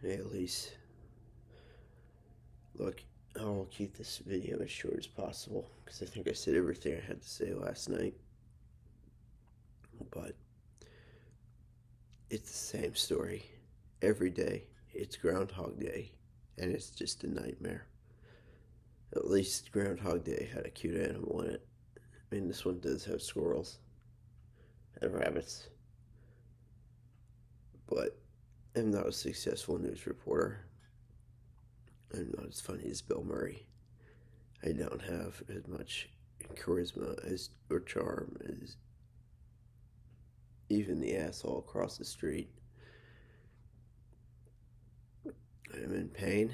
Hey Elyse, look, I'll keep this video as short as possible because I think I said everything I had to say last night. But it's the same story every day. It's Groundhog Day, and it's just a nightmare. At least Groundhog Day had a cute animal in it. I mean, this one does have squirrels and rabbits, but I'm not a successful news reporter. I'm not as funny as Bill Murray. I don't have as much charisma or charm as even the asshole across the street. I'm in pain.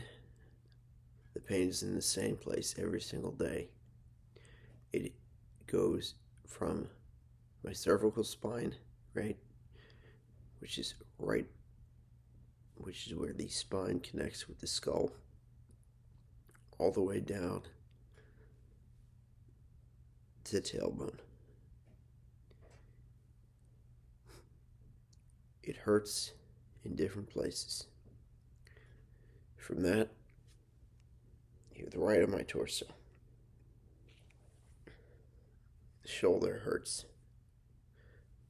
The pain is in the same place every single day. It goes from my cervical spine, right, which is where the spine connects with the skull, all the way down to the tailbone. It hurts in different places. From that, here, the right of my torso. The shoulder hurts.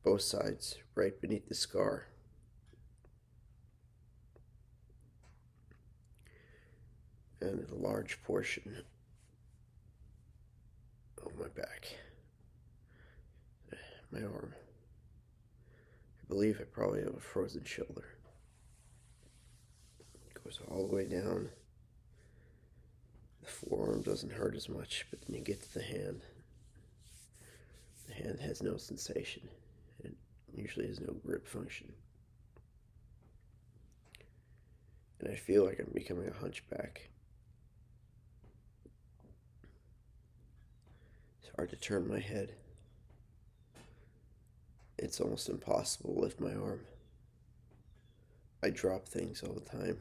Both sides, right beneath the scar. And a large portion of my back. My arm. I believe I probably have a frozen shoulder. It goes all the way down. The forearm doesn't hurt as much, but then you get to the hand. The hand has no sensation. It usually has no grip function. And I feel like I'm becoming a hunchback. It's hard to turn my head. It's almost impossible to lift my arm. I drop things all the time.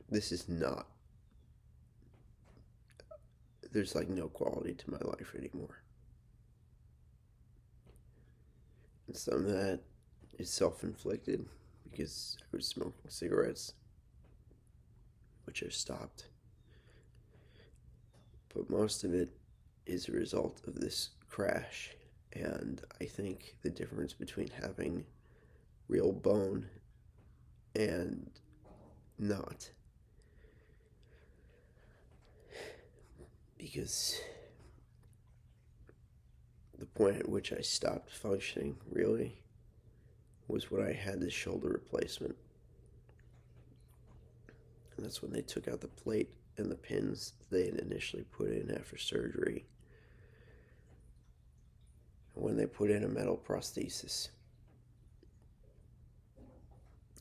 This is not. There's like no quality to my life anymore. And some of that is self-inflicted because I was smoking cigarettes, which I've stopped. But most of it is a result of this crash. And I think the difference between having real bone and not, because the point at which I stopped functioning really was when I had this shoulder replacement. And that's when they took out the plate and the pins they had initially put in after surgery. When they put in a metal prosthesis.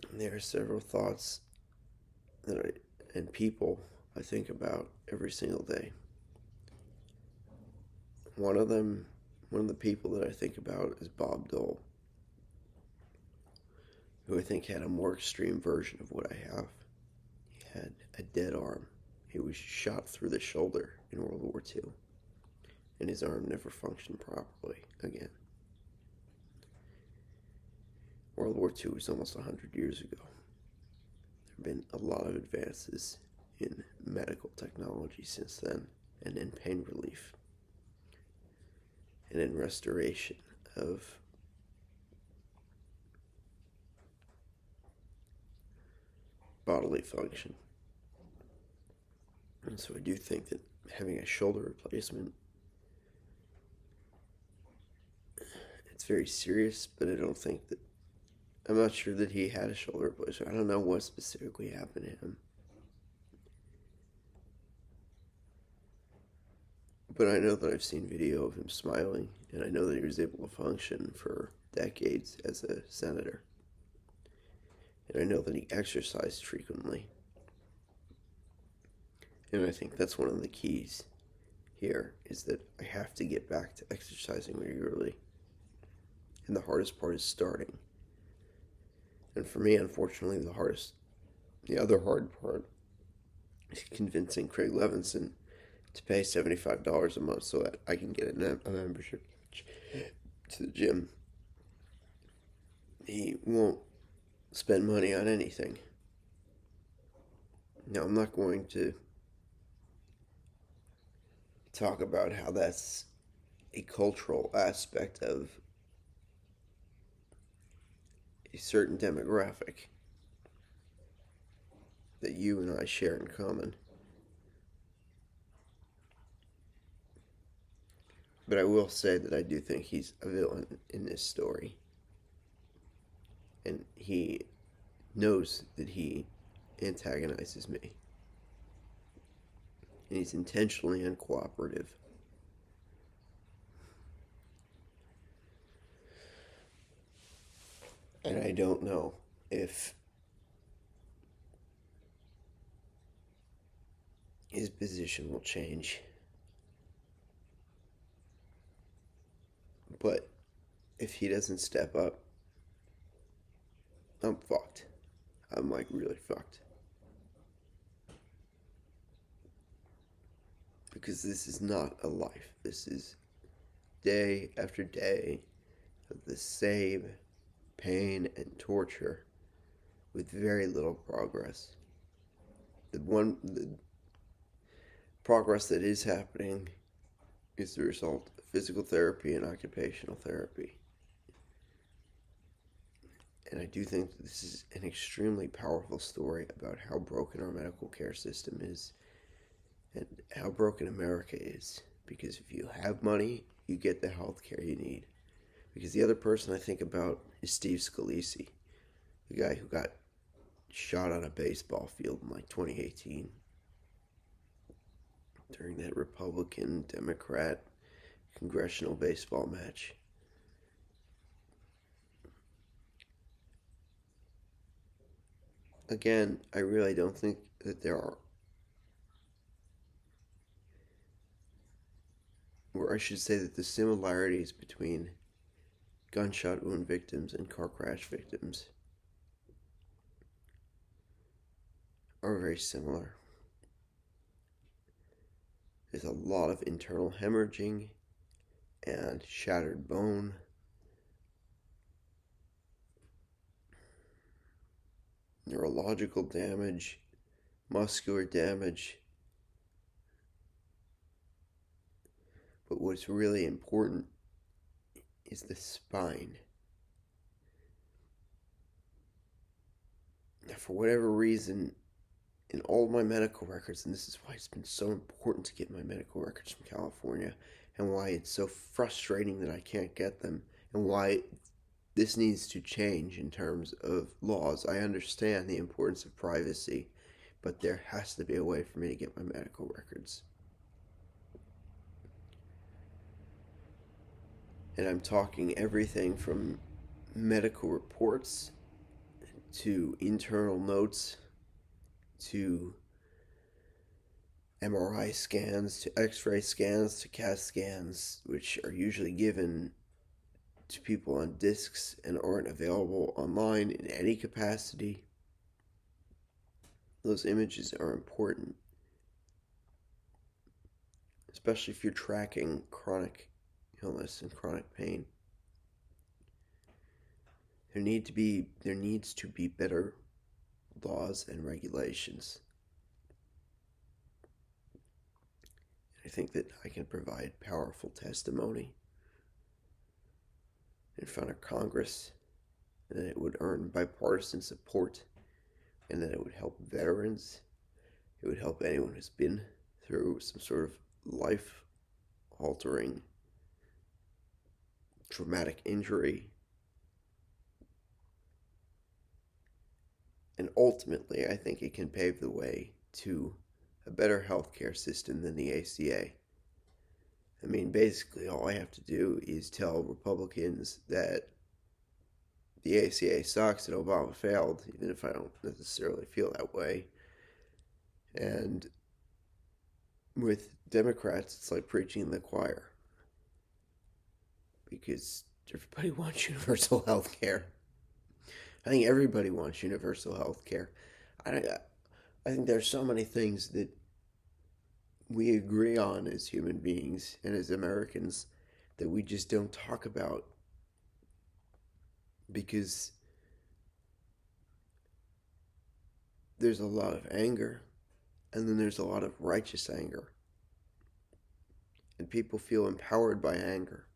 And there are several thoughts and people I think about every single day. One of the people that I think about is Bob Dole, who I think had a more extreme version of what I have. He had a dead arm. He was shot through the shoulder in World War II. And his arm never functioned properly again. World War II was almost 100 years ago. There have been a lot of advances in medical technology since then, and in pain relief, and in restoration of bodily function. And so I do think that having a shoulder replacement, it's very serious, but I'm not sure that he had a shoulder replacement. I don't know what specifically happened to him. But I know that I've seen video of him smiling, and I know that he was able to function for decades as a senator. And I know that he exercised frequently. And I think that's one of the keys here, is that I have to get back to exercising regularly. And the hardest part is starting. And for me, unfortunately, the other hard part is convincing Craig Levinson to pay $75 a month so that I can get a membership to the gym. He won't spend money on anything. Now, I'm not going to talk about how that's a cultural aspect of a certain demographic that you and I share in common. But I will say that I do think he's a villain in this story. And he knows that he antagonizes me. And he's intentionally uncooperative. And I don't know if his position will change. But if he doesn't step up, I'm fucked. I'm like really fucked. Because this is not a life. This is day after day of the same pain and torture with very little progress. The progress that is happening is the result of physical therapy and occupational therapy. And I do think that this is an extremely powerful story about how broken our medical care system is and how broken America is. Because if you have money, you get the health care you need. Because the other person I think about is Steve Scalise, the guy who got shot on a baseball field in like 2018 during that Republican-Democrat congressional baseball match. Again, I really don't think that there are, or I should say that the similarities between gunshot wound victims and car crash victims are very similar. There's a lot of internal hemorrhaging and shattered bone. Neurological damage, muscular damage. But what's really important is the spine. Now, for whatever reason, in all my medical records, and this is why it's been so important to get my medical records from California, and why it's so frustrating that I can't get them, and why this needs to change in terms of laws. I understand the importance of privacy, but there has to be a way for me to get my medical records. And I'm talking everything from medical reports to internal notes to MRI scans to X-ray scans to CAT scans, which are usually given to people on discs and aren't available online in any capacity. Those images are important, especially if you're tracking chronic illness and chronic pain. There needs to be better laws and regulations. I think that I can provide powerful testimony in front of Congress, and that it would earn bipartisan support, and that it would help veterans. It would help anyone who's been through some sort of life-altering traumatic injury. And ultimately, I think it can pave the way to a better healthcare system than the ACA. I mean, basically, all I have to do is tell Republicans that the ACA sucks and Obama failed, even if I don't necessarily feel that way. And with Democrats, it's like preaching in the choir, because everybody wants universal health care. I think everybody wants universal health care. I think there's so many things that we agree on as human beings and as Americans that we just don't talk about, because there's a lot of anger, and then there's a lot of righteous anger. And people feel empowered by anger.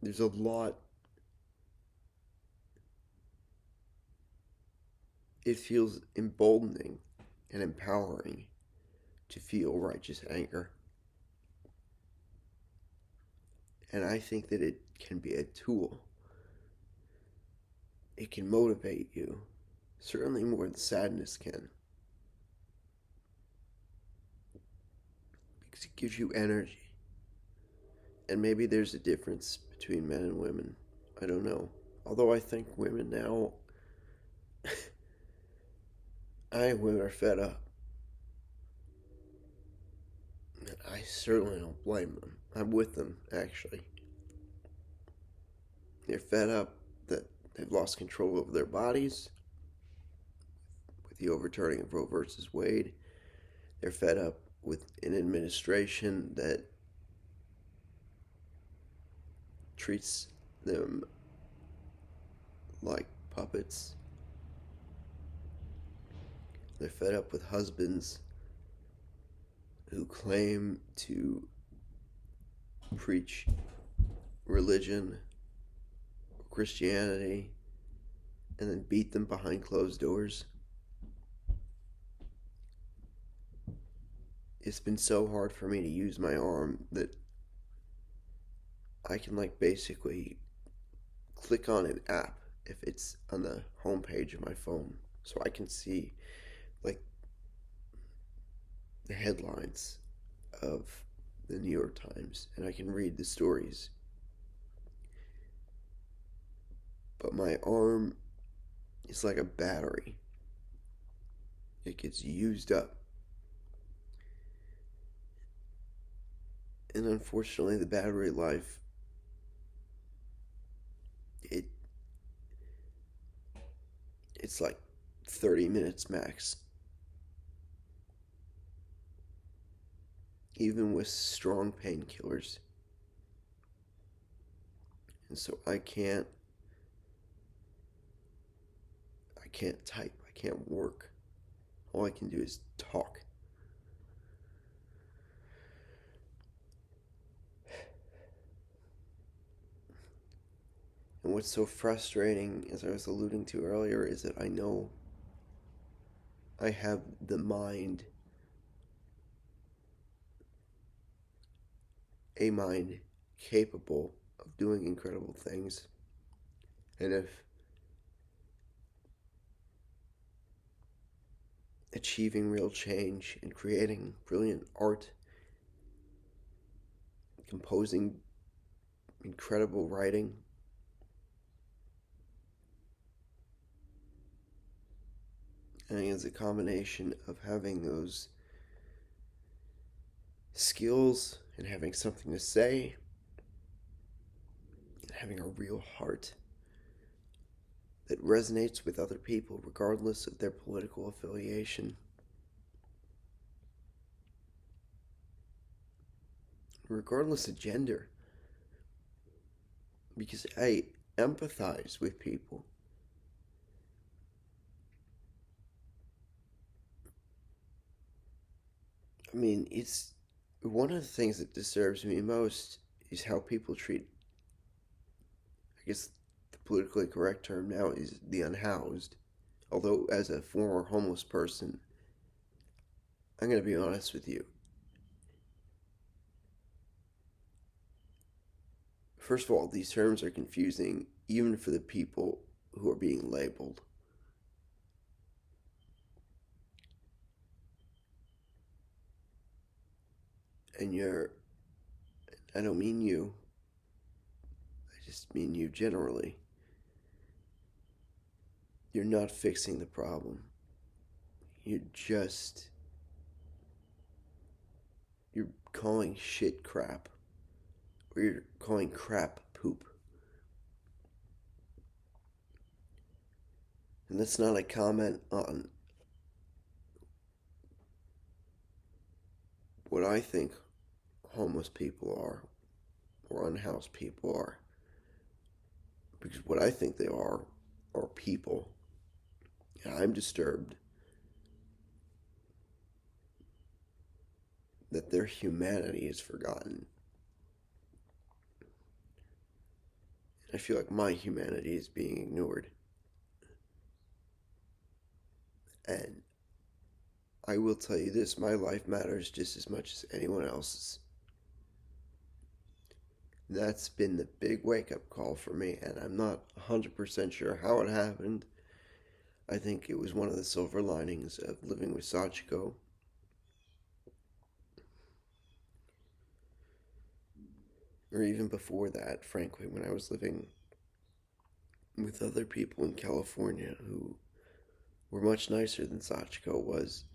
There's a lot. It feels emboldening and empowering to feel righteous anger. And I think that it can be a tool. It can motivate you, certainly more than sadness can. Because it gives you energy. And maybe there's a difference between men and women. I don't know. Although I think women now, I think women are fed up. And I certainly don't blame them. I'm with them, actually. They're fed up that they've lost control over their bodies with the overturning of Roe versus Wade. They're fed up with an administration that treats them like puppets. They're fed up with husbands who claim to preach religion, Christianity, and then beat them behind closed doors. It's been so hard for me to use my arm that I can basically click on an app if it's on the home page of my phone, so I can see the headlines of the New York Times, and I can read the stories. But my arm is like a battery. It gets used up. And unfortunately, the battery life, it's like 30 minutes max. Even with strong painkillers. And so I can't type, I can't work. All I can do is talk. And what's so frustrating, as I was alluding to earlier, is that I know I have the mind, a mind capable of doing incredible things. And if achieving real change and creating brilliant art, composing incredible writing, I think it's a combination of having those skills and having something to say and having a real heart that resonates with other people regardless of their political affiliation. Regardless of gender. Because I empathize with people. I mean, it's one of the things that disturbs me most is how people treat, I guess the politically correct term now is the unhoused. Although as a former homeless person, I'm going to be honest with you. First of all, these terms are confusing even for the people who are being labeled. And I don't mean you, I just mean you generally. You're not fixing the problem. You're calling shit crap. Or you're calling crap poop. And that's not a comment on what I think homeless people are or unhoused people are. Because what I think they are are people. And I'm disturbed that their humanity is forgotten. I feel like my humanity is being ignored. And I will tell you this, my life matters just as much as anyone else's. That's been the big wake-up call for me, and I'm not 100% sure how it happened. I think it was one of the silver linings of living with Sachiko. Or even before that, frankly, when I was living with other people in California who were much nicer than Sachiko was,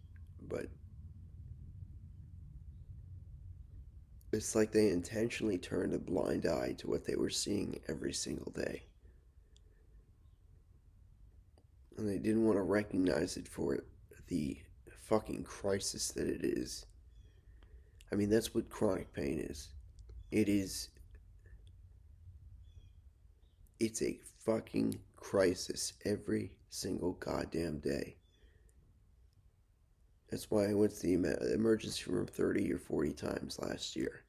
but it's like they intentionally turned a blind eye to what they were seeing every single day. And they didn't want to recognize it for the fucking crisis that it is. I mean, that's what chronic pain is. It's a fucking crisis every single goddamn day. That's why I went to the emergency room 30 or 40 times last year.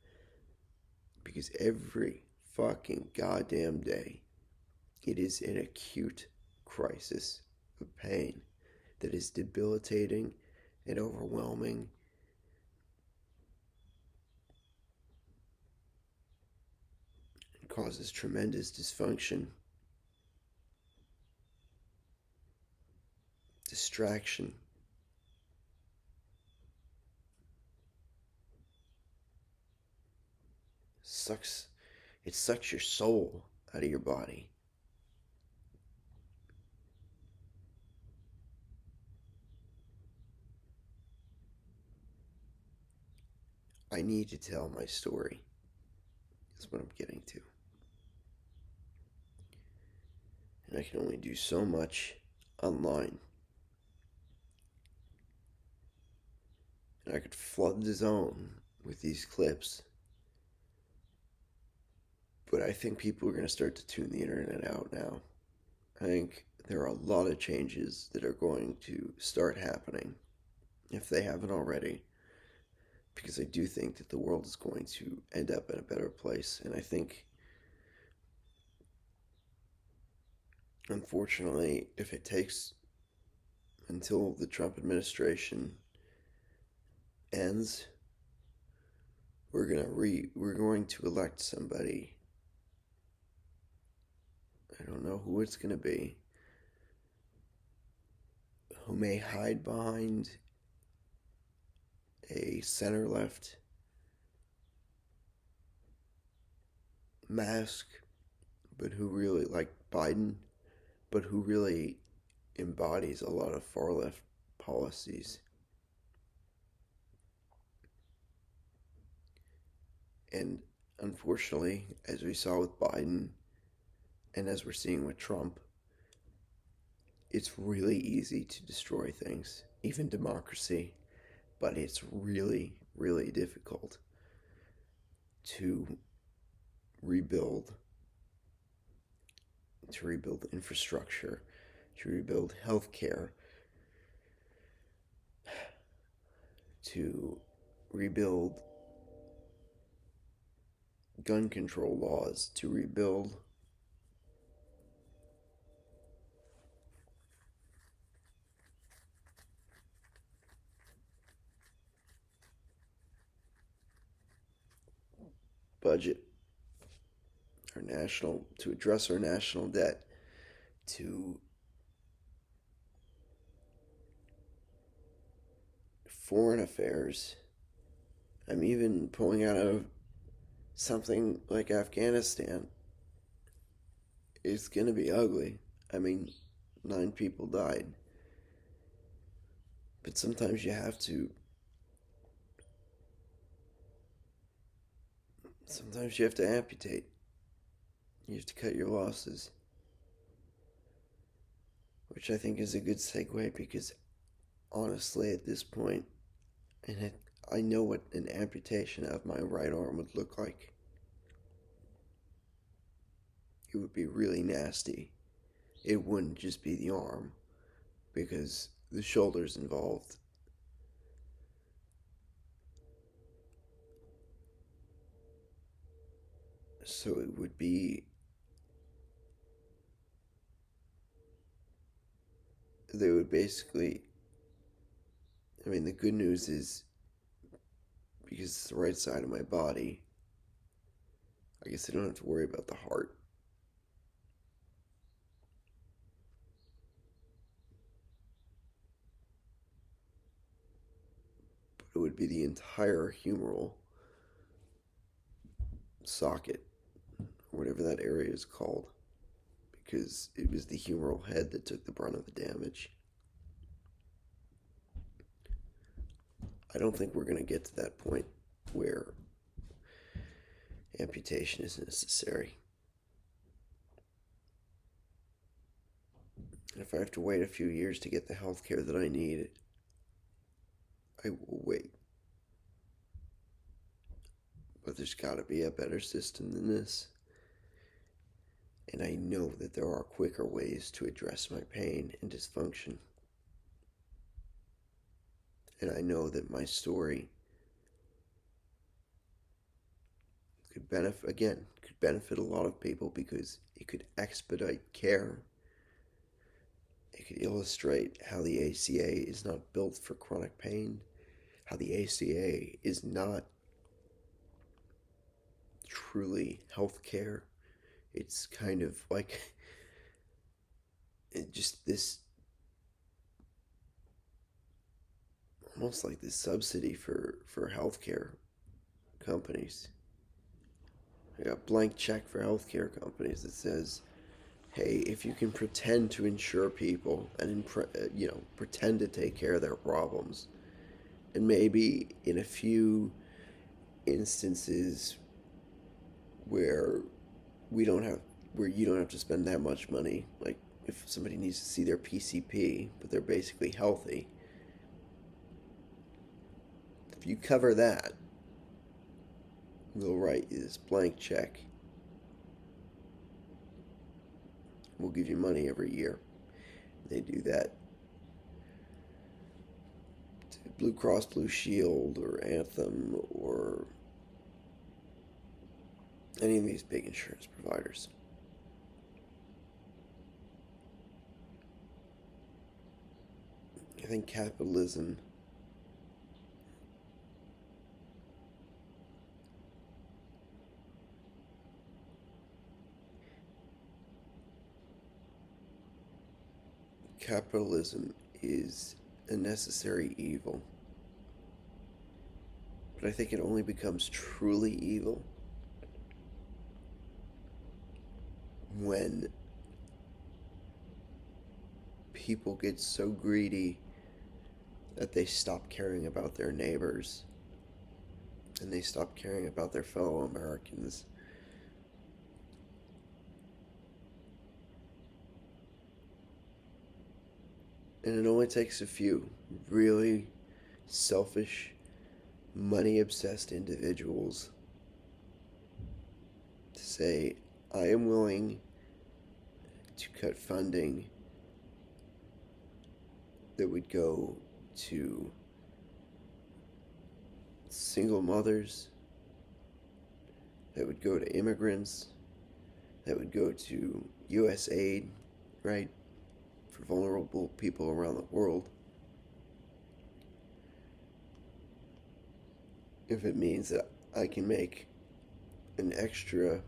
Because every fucking goddamn day, it is an acute crisis of pain that is debilitating and overwhelming. It causes tremendous dysfunction, distraction. It sucks your soul out of your body. I need to tell my story. That's what I'm getting to. And I can only do so much online. And I could flood the zone with these clips. But I think people are going to start to tune the internet out now. I think there are a lot of changes that are going to start happening, if they haven't already, because I do think that the world is going to end up in a better place. And I think, unfortunately, if it takes until the Trump administration ends, we're going to elect somebody. I don't know who it's going to be, who may hide behind a center-left mask, but who really, like Biden, but who really embodies a lot of far-left policies. And unfortunately, as we saw with Biden, and as we're seeing with Trump, it's really easy to destroy things, even democracy, but it's really, really difficult to rebuild infrastructure, to rebuild healthcare, to rebuild gun control laws, to rebuild budget, to address our national debt, to foreign affairs. I'm even pulling out of something like Afghanistan. It's going to be ugly. I mean, 9 people died. But sometimes you have to amputate. You have to cut your losses. Which I think is a good segue, because honestly at this point, I know what an amputation of my right arm would look like. It would be really nasty. it wouldn't just be the arm, because the shoulder's involved. So it would be, they would basically, I mean, the good news is, because it's the right side of my body, I guess I don't have to worry about the heart. But it would be the entire humeral socket, or whatever that area is called, because it was the humeral head that took the brunt of the damage. I don't think we're going to get to that point where amputation is necessary. And if I have to wait a few years to get the health care that I need, I will wait. But there's got to be a better system than this. And I know that there are quicker ways to address my pain and dysfunction. And I know that my story could benefit a lot of people, because it could expedite care. It could illustrate how the ACA is not built for chronic pain, how the ACA is not truly health care. It's kind of like just this, almost like this subsidy for healthcare companies. I got a blank check for healthcare companies that says, hey, if you can pretend to insure people and pretend to take care of their problems, and maybe in a few instances where you don't have to spend that much money, like if somebody needs to see their PCP but they're basically healthy, if you cover that, we'll write you this blank check. We'll give you money every year. They do that to Blue Cross Blue Shield or Anthem or any of these big insurance providers. I think capitalism is a necessary evil. But I think it only becomes truly evil when people get so greedy that they stop caring about their neighbors and they stop caring about their fellow Americans. And it only takes a few really selfish, money-obsessed individuals to say, I am willing to cut funding that would go to single mothers, that would go to immigrants, that would go to USAID, right? For vulnerable people around the world. If it means that I can make an extra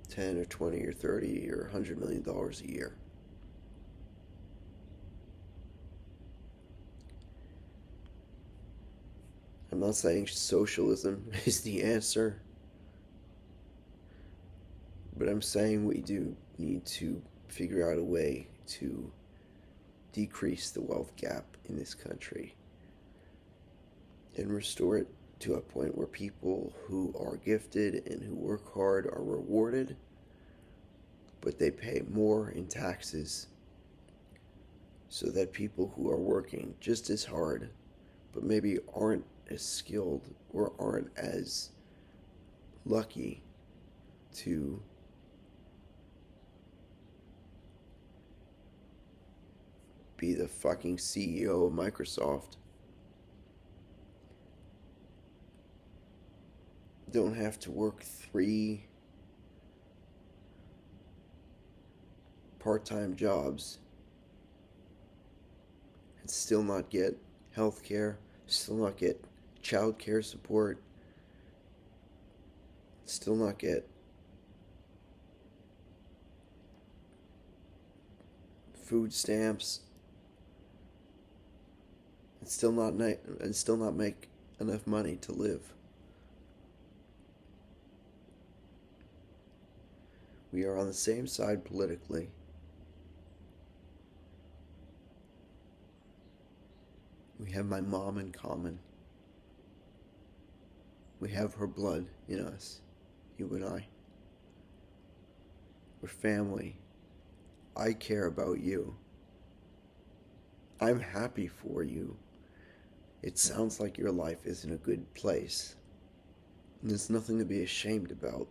10 or 20 or 30 or $100 million a year. I'm not saying socialism is the answer, but I'm saying we do need to figure out a way to decrease the wealth gap in this country and restore it to a point where people who are gifted and who work hard are rewarded, but they pay more in taxes, so that people who are working just as hard but maybe aren't as skilled or aren't as lucky to be the fucking CEO of Microsoft. Don't have to work 3 part-time jobs and still not get health care, still not get child care support, still not get food stamps, and still not make enough money to live. We are on the same side politically. We have my mom in common. We have her blood in us, you and I. We're family. I care about you. I'm happy for you. It sounds like your life is in a good place. And there's nothing to be ashamed about.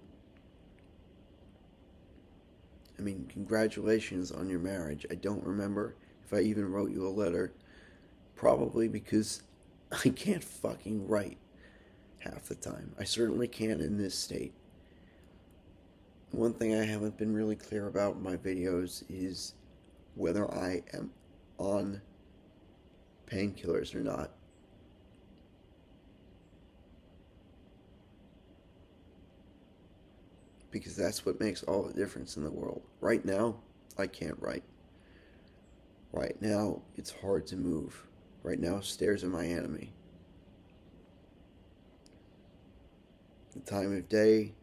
I mean, congratulations on your marriage. I don't remember if I even wrote you a letter. Probably because I can't fucking write half the time. I certainly can't in this state. One thing I haven't been really clear about in my videos is whether I am on painkillers or not. Because that's what makes all the difference in the world. Right now, I can't write. Right now, it's hard to move. Right now, stairs are my enemy. The time of day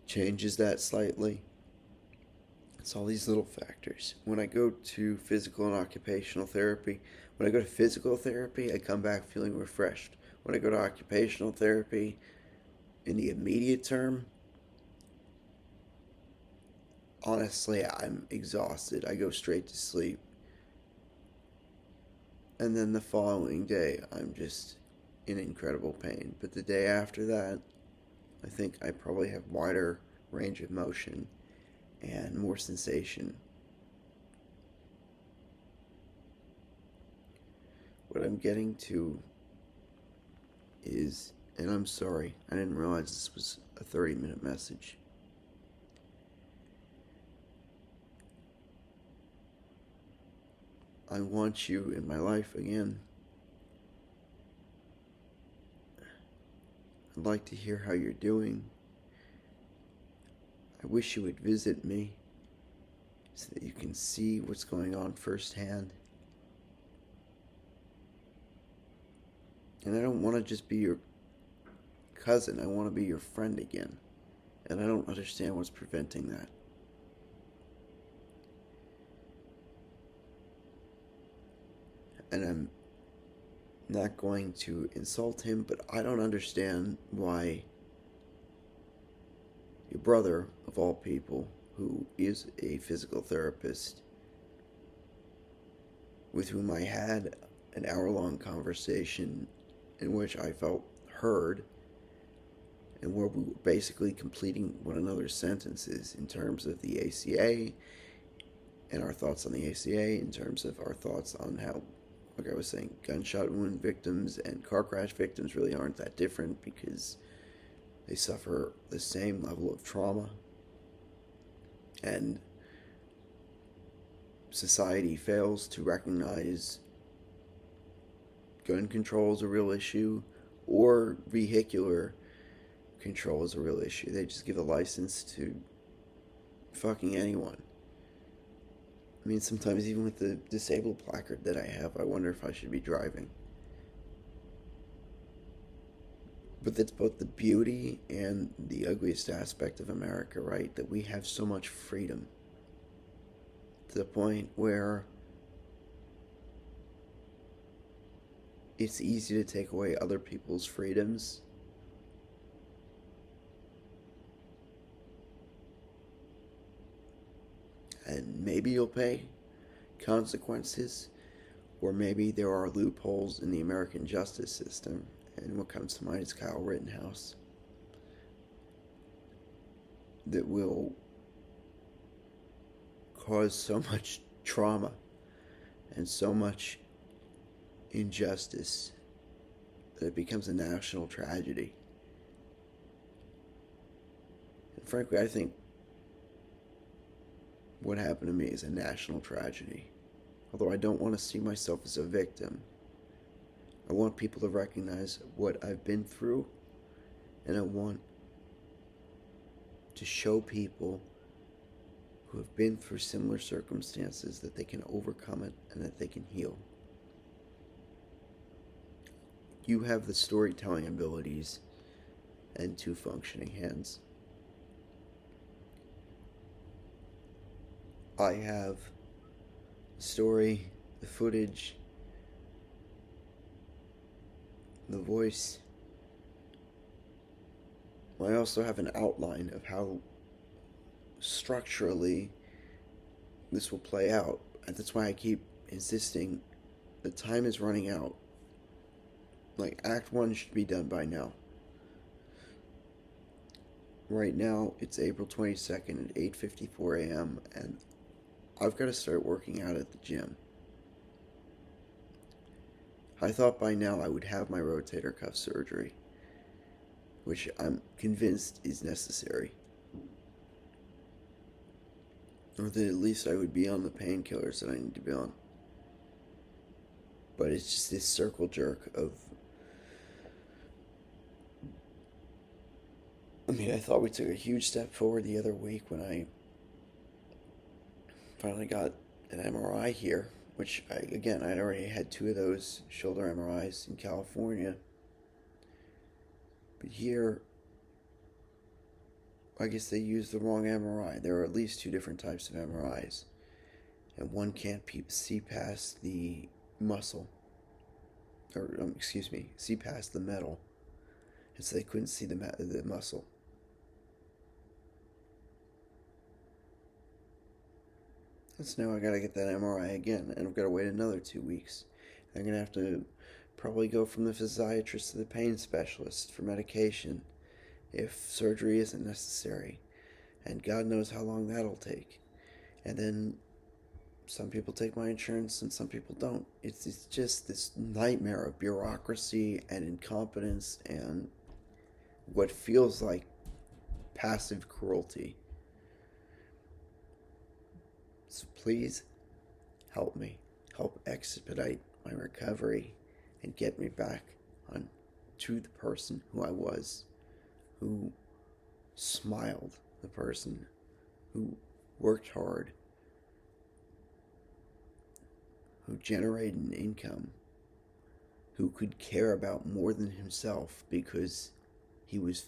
changes that slightly. It's all these little factors. When I go to physical and occupational therapy, I come back feeling refreshed. When I go to occupational therapy, in the immediate term, honestly, I'm exhausted. I go straight to sleep. And then the following day, I'm just in incredible pain. But the day after that, I think I probably have wider range of motion and more sensation. What I'm getting to is, and I'm sorry, I didn't realize this was a 30-minute message. I want you in my life again. I'd like to hear how you're doing. I wish you would visit me so that you can see what's going on firsthand. And I don't want to just be your cousin. I want to be your friend again. And I don't understand what's preventing that. And I'm not going to insult him, but I don't understand why your brother, of all people, who is a physical therapist, with whom I had an hour-long conversation in which I felt heard, and where we were basically completing one another's sentences in terms of the ACA, and our thoughts on the ACA, in terms of our thoughts on how, like I was saying, gunshot wound victims and car crash victims really aren't that different because they suffer the same level of trauma. And society fails to recognize gun control as a real issue or vehicular control as a real issue. They just give a license to fucking anyone. I mean, sometimes even with the disabled placard that I have, I wonder if I should be driving. But that's both the beauty and the ugliest aspect of America, right? That we have so much freedom to the point where it's easy to take away other people's freedoms. And maybe you'll pay consequences, or maybe there are loopholes in the American justice system. And what comes to mind is Kyle Rittenhouse, that will cause so much trauma and so much injustice that it becomes a national tragedy. And frankly, I think what happened to me is a national tragedy. Although I don't want to see myself as a victim, I want people to recognize what I've been through, and I want to show people who have been through similar circumstances that they can overcome it and that they can heal. You have the storytelling abilities and 2 functioning hands. I have the story, the footage, the voice. I also have an outline of how structurally this will play out. And that's why I keep insisting the time is running out. Like, Act 1 should be done by now. Right now, it's April 22nd at 8:54 a.m. and I've got to start working out at the gym. I thought by now I would have my rotator cuff surgery, which I'm convinced is necessary. Or that at least I would be on the painkillers that I need to be on. But it's just this circle jerk of... I thought we took a huge step forward the other week when I finally got an MRI here, which, I'd already had 2 of those shoulder MRIs in California. But here, I guess they used the wrong MRI. There are at least 2 different types of MRIs. And one can't see past the muscle. See past the metal. And so they couldn't see the muscle. And so now I gotta get that MRI again, and I've gotta wait another 2 weeks. I'm gonna have to probably go from the physiatrist to the pain specialist for medication if surgery isn't necessary. And God knows how long that'll take. And then some people take my insurance and some people don't. It's just this nightmare of bureaucracy and incompetence and what feels like passive cruelty. So please help me. Help expedite my recovery and get me back on to the person who I was, who smiled, the person who worked hard, who generated an income, who could care about more than himself because he was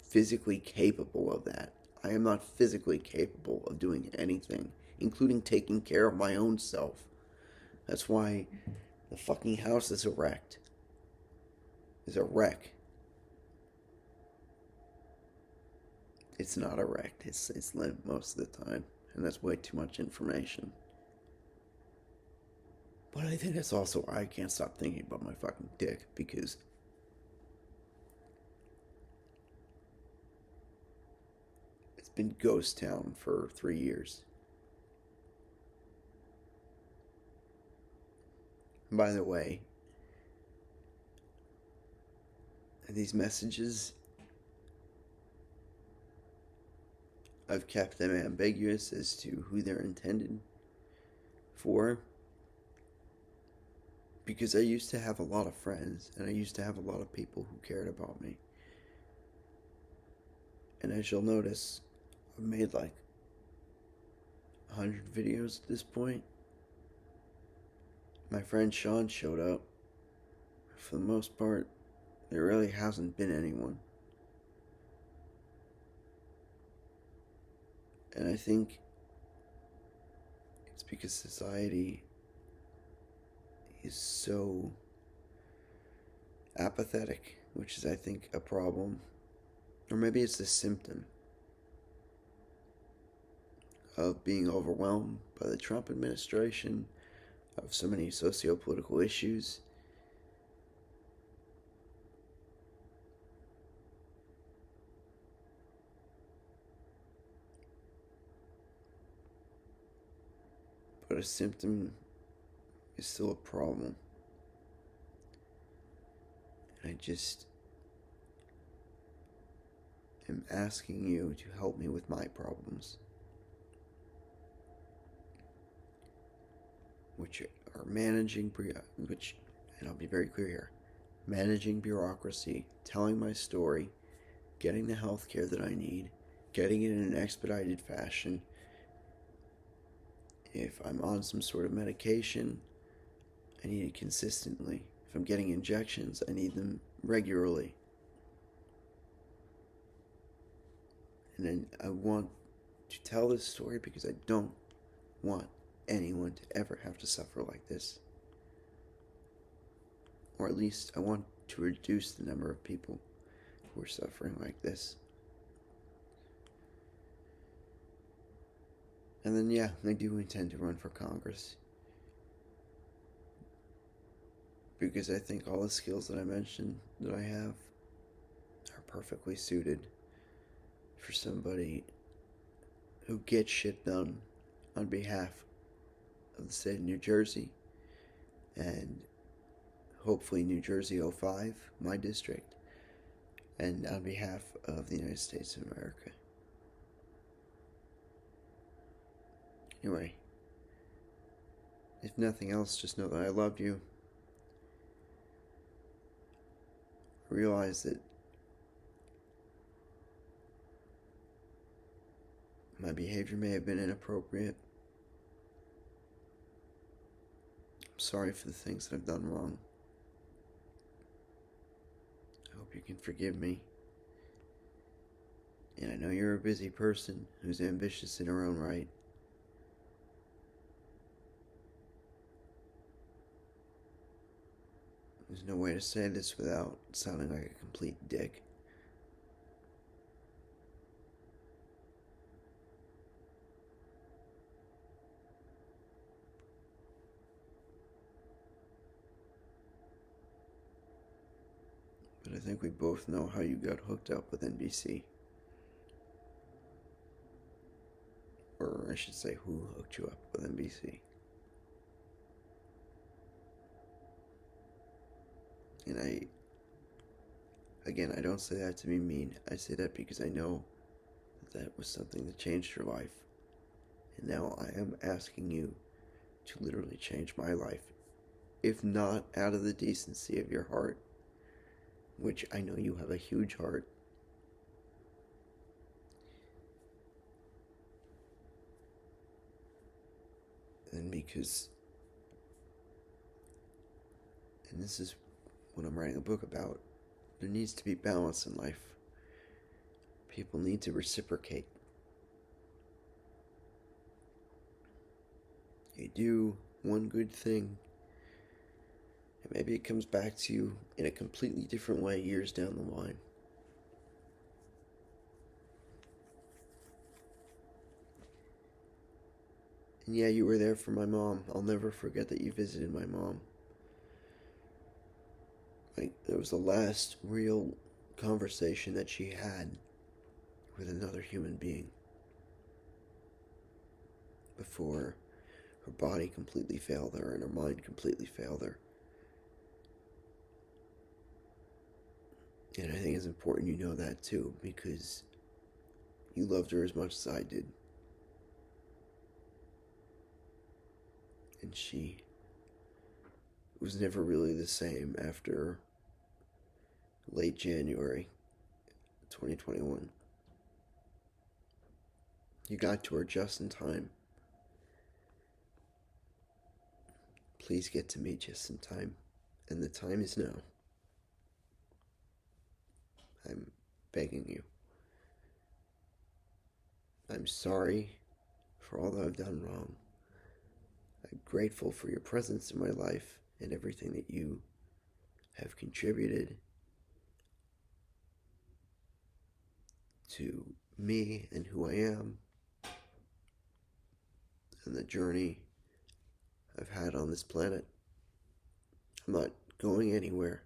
physically capable of that. I am not physically capable of doing anything, including taking care of my own self. That's why the fucking house is a wreck. It's not a wreck. It's limp most of the time, and that's way too much information. But I think that's also why I can't stop thinking about my fucking dick, because it's been ghost town for 3 years. And by the way, these messages, I've kept them ambiguous as to who they're intended for, because I used to have a lot of friends, and I used to have a lot of people who cared about me. And as you'll notice, I've made like 100 videos at this point. My friend Sean showed up. For the most part, there really hasn't been anyone. And I think it's because society is so apathetic, which is, I think, a problem. Or maybe it's a symptom of being overwhelmed by the Trump administration, of so many socio-political issues. But but a symptom is still a problem. And I just am asking you to help me with my problems, which are and I'll be very clear here, managing bureaucracy, telling my story, getting the health care that I need, getting it in an expedited fashion. If I'm on some sort of medication, I need it consistently. If I'm getting injections, I need them regularly. And then I want to tell this story because I don't want anyone to ever have to suffer like this. Or at least I want to reduce the number of people who are suffering like this. And then, yeah, I do intend to run for Congress. Because I think all the skills that I mentioned that I have are perfectly suited for somebody who gets shit done on behalf of the state of New Jersey and hopefully New Jersey 05, my district, and on behalf of the United States of America. Anyway, if nothing else, just know that I loved you. I realize that my behavior may have been inappropriate. I'm sorry for the things that I've done wrong. I hope you can forgive me. And I know you're a busy person who's ambitious in her own right. There's no way to say this without sounding like a complete dick. But I think we both know how you got hooked up with NBC. Or I should say, who hooked you up with NBC. And I don't say that to be mean. I say that because I know that was something that changed your life. And now I am asking you to literally change my life. If not out of the decency of your heart, which I know you have a huge heart, then because, and this is what I'm writing a book about, there needs to be balance in life. People need to reciprocate. You do one good thing, and maybe it comes back to you in a completely different way years down the line. And yeah, you were there for my mom. I'll never forget that you visited my mom. That was the last real conversation that she had with another human being before her body completely failed her and her mind completely failed her. And I think it's important you know that too, because you loved her as much as I did. And she was never really the same after late January 2021. You got to her just in time. Please get to me just in time. And the time is now. I'm begging you. I'm sorry for all that I've done wrong. I'm grateful for your presence in my life and everything that you have contributed to me and who I am and the journey I've had on this planet. I'm not going anywhere.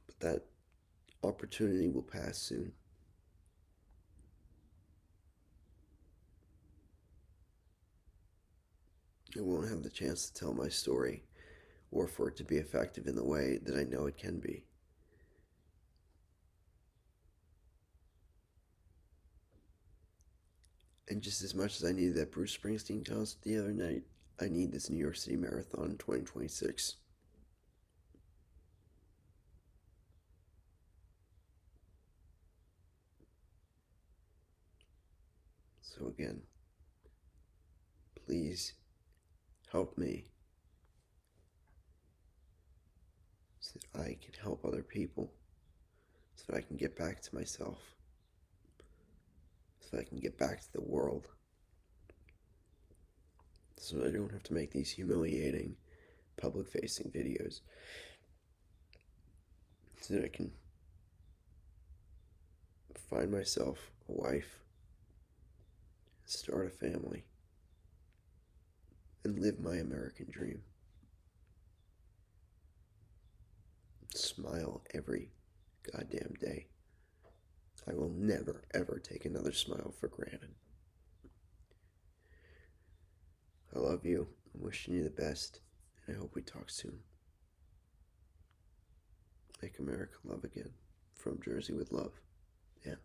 But that opportunity will pass soon. I won't have the chance to tell my story or for it to be effective in the way that I know it can be. And just as much as I needed that Bruce Springsteen concert the other night, I need this New York City Marathon in 2026. So again, please help me so that I can help other people, so that I can get back to myself, so that I can get back to the world, so that I don't have to make these humiliating public-facing videos, so that I can find myself a wife, start a family, and live my American dream. Smile every goddamn day. I will never, ever take another smile for granted. I love you. I'm wishing you the best, and I hope we talk soon. Make America love again. From Jersey with love. Yeah.